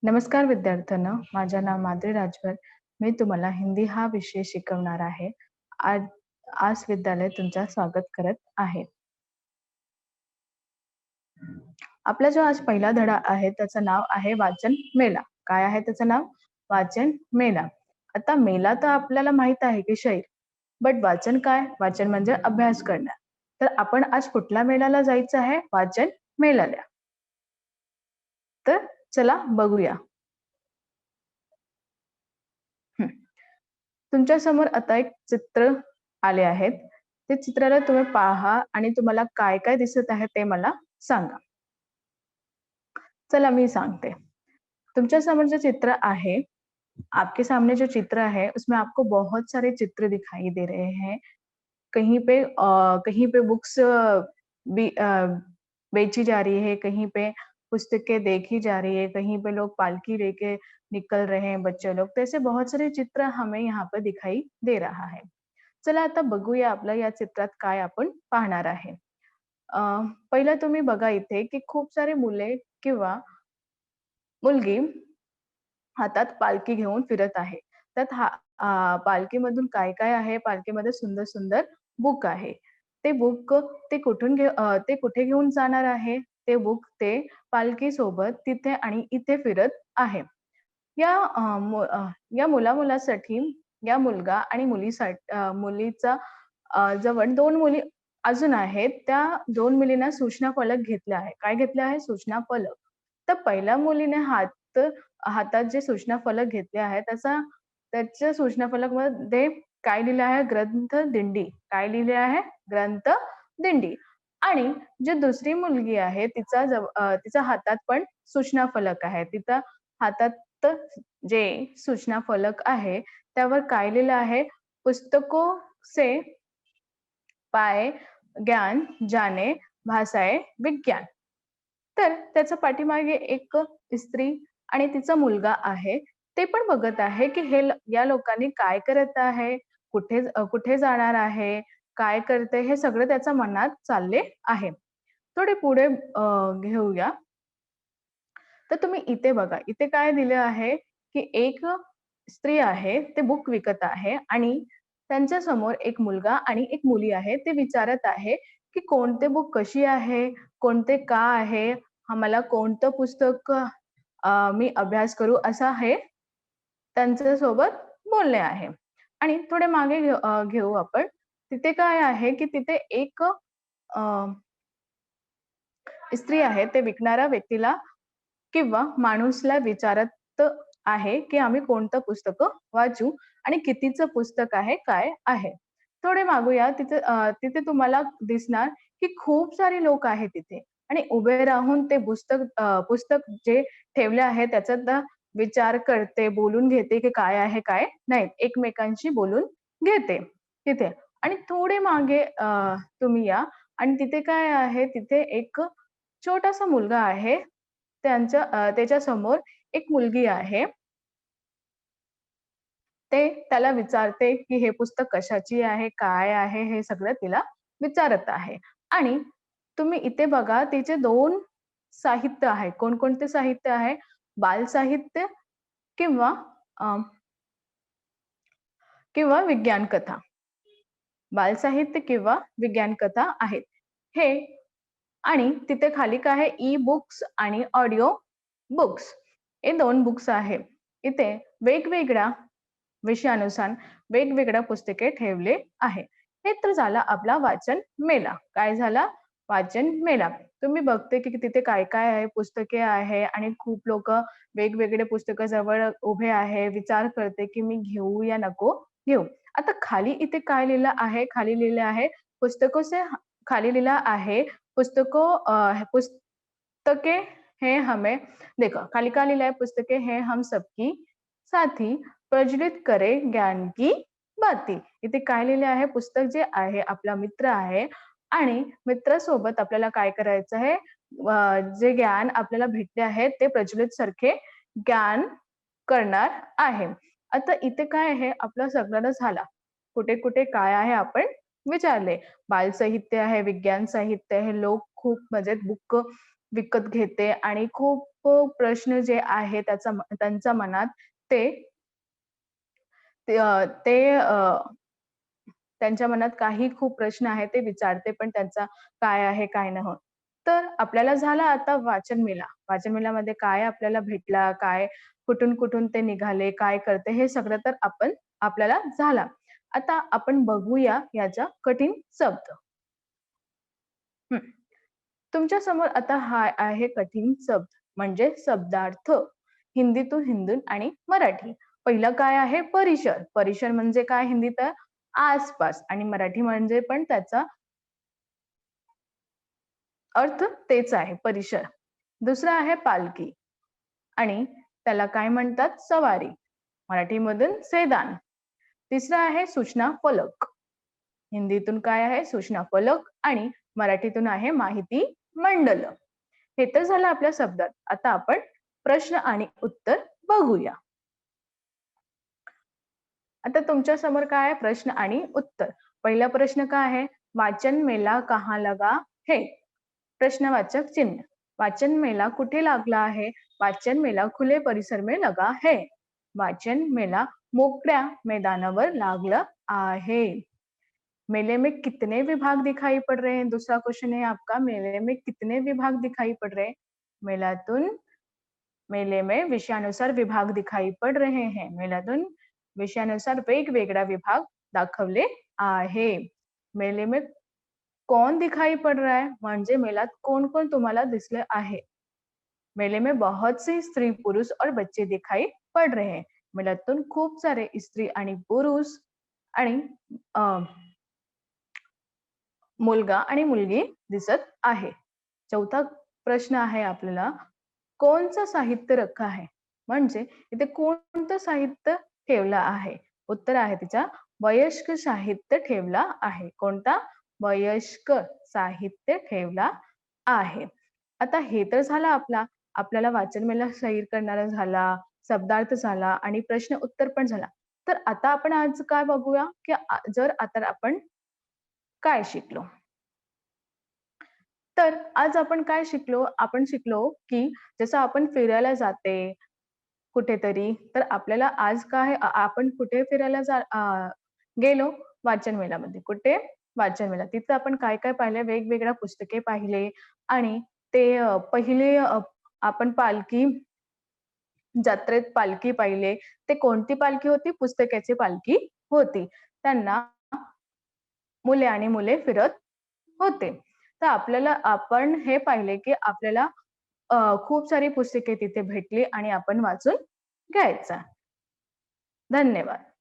नमस्कार विद्यार्थ्यांनो, माझे नाव माद्री राजभर. मी तुम्हाला हिंदी हा विषय शिकवणार आहे. आज आज विद्यालय तुमचं स्वागत करत आहे. आपला जो आज पहिला धडा आहे त्याचं नाव आहे वाचन मेला. काय आहे त्याचं नाव? वाचन मेला. आता मेला तर आपल्याला माहित आहे की शैर, बट वाचन काय? वाचन म्हणजे अभ्यास करणं. तर आपण आज कुठल्या मेळ्याला जायचं आहे? वाचन मेळ्याला. तर चला बघूया. हं. तुमच्या समोर आता एक चित्र आले आहेत. ते चित्राला तुम्ही पहा आणि तुम्हाला काय काय दिसत आहे ते मला सांगा. चला मी सांगते. तुमच्या समोर जो चित्र आहे, आपके सामने जो चित्र है उसमें आपको बहुत सारे चित्र दिखाई दे रहे हैं। कहीं पे बुक्स भी बेची जा रही है, कहीं पे पुस्तकें देखी जा रही है, कहीं पे लोग पालकी लेके निकल रहे हैं बच्चे लोग. तो ऐसे बहुत सारे चित्र हमें यहाँ पर दिखाई दे रहा है. चला आता बघूया आपल्या या चित्रात काय आपण पाहणार आहे. अ, पहिलं तुम्ही बघा इथे की खूप सारे मुले किंवा मुलगी हातात पालखी घेऊन फिरत आहे. त्यात पालखीमधून काय-काय आहे? पालखीमध्ये सुंदर-सुंदर बुक आहे. ते बुक ते कुठे घेऊन जाणार आहे? ते बुक ते पालखीसोबत तिथे आणि इथे फिरत आहे. या अ, मु अ, या मुला-मुलासाठी या मुलगा आणि मुलीचा जवळ 2 मुली अजून आहेत. त्या 2 मुलींना सूचना फलक घेतला आहे. काय घेतलं आहे? सूचना फलक. तर पहिल्या मुलीने हातात जे सूचना फलक घेतले आहे त्याच्या सूचना फलकमध्ये काय लिहिलं आहे? ग्रंथ दिंडी. काय लिहिले आहे? ग्रंथ दिंडी. आणि जी दुसरी मुलगी आहे तिच्या हातात पण सूचना फलक आहे. तिच्या हातात जे सूचना फलक आहे त्यावर काय लिहिलं आहे? पुस्तकों से पाए ज्ञान जाने भाषाए विज्ञान. तर त्याच्या पाठीमागे एक स्त्री आणि तिचा मुलगा आहे. ते पण बघत आहे, की या लोकांनी काय करत आहे, कुठे जाणार आहे, काय करते हे सगळं त्याच्या मनात चालले आहे. थोडे पुढे घेऊया. तर तुम्ही इथे बघा. इथे काय दिलं आहे, की एक स्त्री आहे, ते बुक विकत आहे आणि त्यांच्या समोर एक मुलगा आणि एक मुली आहे. ते विचारत आहे, की कोणते बुक कशी आहे, कोणते का आहे, आम्हाला कोणतं पुस्तक मी अभ्यास करू असं हे त्यांच्यासोबत बोलणे आहे. आणि थोडे मागे घेऊ आपण. तिथे काय आहे, की तिथे एक स्त्री आहे, ते विकणाऱ्या व्यक्तीला किंवा माणूसला विचारत आहे, की आम्ही कोणतं पुस्तकं वाचू आणि कितीचं पुस्तक आहे, काय आहे. थोडे मागूया तिथे तुम्हाला दिसणार, की खूप सारे लोक आहेत तिथे आणि उभे राहून ते पुस्तक जे ठेवले आहे त्याचा विचार करते, बोलून घेते, की काय आहे, काय नाही. एकमेकांशी बोलून घेते तिथे. आणि थोडे मागे तुम्ही या आणि तिथे काय आहे, तिथे एक छोटासा मुलगा आहे. त्याच्यासमोर एक मुलगी आहे. त्याला विचारते, की हे पुस्तक कशाची आहे, काय आहे, हे सगळं तिला विचारत आहे. आणि तुम्ही इथे बघा तिचे 2 साहित्य आहे. कोणकोणते साहित्य आहे? बालसाहित्य किंवा अ, किंवा विज्ञान कथा. बालसाहित्य किंवा विज्ञान कथा आहेत. हे आणि तिथे खाली काय आहे? ई-बुक्स आणि ऑडिओ बुक्स हे 2 बुक्स आहे. इथे वेगवेगळ्या विषयानुसार वेगवेगळ्या पुस्तके ठेवले आहे. हे तर झाला आपला वाचन मेला. काय झाला? वाचन मेला. तुम्ही बघते की तिथे काय-काय आहे, पुस्तके आहे आणि खूप लोकं वेगवेगळे पुस्तकं जवळ उभे आहे. विचार करते की मी घेऊ या नको घेऊ. आता खाली इथे काय लिहिलं आहे? खाली लिहिलं आहे पुस्तकों से खाली लिहिलं आहे पुस्तके हैं हमें देखो खाली का लिहिलं आहे पुस्तके हैं हम सबकी साथी प्रज्वलित करे ज्ञान की बाती. इथे काय लिहिले आहे? पुस्तक जे आहे आपला मित्र आहे आणि मित्रासोबत आपल्याला काय करायचं आहे? जे ज्ञान आपल्याला भेटले आहे ते प्रज्वलित सारखे ज्ञान करणार आहे. आता इथे काय आहे? आपलं सगळं झाला. कुठे-कुठे काय आहे आपण विचारले. बालसाहित्य आहे, विज्ञान साहित्य आहे, लोक खूप म्हणजे बुक विकत घेते आणि खूप प्रश्न जे आहे त्यांच्या मनात ते ते अ, ते अ, त्यांच्या मनात काही खूप प्रश्न आहेत ते विचारते पण त्यांचा काय आहे, काय नाही. तर आपल्याला झाला आता वाचन मेळा. वाचन मेळ्यामध्ये काय आपल्याला भेटला, काय कुठून-कुठून ते निघाले, काय करते हे सगळं तर आपल्याला झाला. आता आपण बघूया याचा कठीण शब्द. हं. तुमच्या समोर आता हा आहे कठीण शब्द म्हणजे शब्दार्थ. हिंदीतून हिंदून आणि मराठी. पहिलं काय आहे परिसर. परिसर म्हणजे काय हिंदीत आसपास आणि मराठी म्हणजे पण त्याचा अर्थ तेच आहे परिसर. दुसरं आहे पालखी आणि त्याला काय म्हणतात सवारी. मराठीमधून सेदान. तिसरं आहे सूचना फलक. हिंदीतून काय आहे सूचना फलक आणि मराठीतून आहे माहिती मंडल. हे तर झालं आपल्या शब्दात. आता आपण प्रश्न आणि उत्तर बघूया. आता तुमच्या समोर काय आहे प्रश्न आणि उत्तर. पहिला प्रश्न काय आहे? वाचन मेला कहाँ लगा है? प्रश्नवाचक चिन्ह. वाचन मेला कुठे लागला आहे? वाचन मेला खुले परिसर में लगा है. वाचन मेला मोकळ्या मैदानावर लागलं आहे. मेले में कितने विभाग दिखाई पड़ रहे हैं? दूसरा क्वेश्चन है आपका मेले में कितने विभाग दिखाई पड़ रहे हैं? मेलातून मेले में विषयानुसार विभाग दिखाई पड़ रहे हैं. मेलातून विषयानुसार वेगवेगळा विभाग दाखवले आहे. मेले में कौन दिखाई पड़ रहा है? म्हणजे मेलात कोण-कोण तुम्हाला दिसले आहे? मेले में बहुत से स्त्री पुरुष और बच्चे दिखाई पड़ रहे हैं. मेलातून खूप सारे स्त्री आणि पुरुष आणि अ, मुलगा आणि मुलगी दिसत आहे. चौथा प्रश्न आहे आपल्याला, कोणचं साहित्य रखा है? म्हणजे इथे कोणतं साहित्य ठेवलं आहे? उत्तर आहे तिच्या वयस्क साहित्य ठेवला आहे. कोणता? वयस्क साहित्य ठेवला आहे. आता हे तर झाला आपल्याला वाचन मेला सैर करणारा झाला, शब्दार्थ झाला आणि प्रश्न उत्तर पण झाला. तर आता आपण आज काय बघूया, की जर आता आपण काय शिकलो? तर आज आपण काय शिकलो? आपण शिकलो, की जसं आपण फिरायला जाते कुठेतरी, तर आपल्याला आज काय आपण कुठे फिरायला गेलो वाचन मेळ्यामध्ये. कुठे? वाचन मेळा. तिथं आपण काय-काय पाहिलं? वेगवेगळ्या पुस्तके पाहिले आणि ते पहिले आपण जत्रेत पालखी पाहिले. ते कोणती पालखी होती? पुस्तकाची पालखी होती. त्यांना मुले आणि मुले फिरत होते. तर आपण हे पाहिले, की आपल्याला खूप सारी पुस्तके तिथे भेटली आणि आपण वाचून घ्यायचा. धन्यवाद.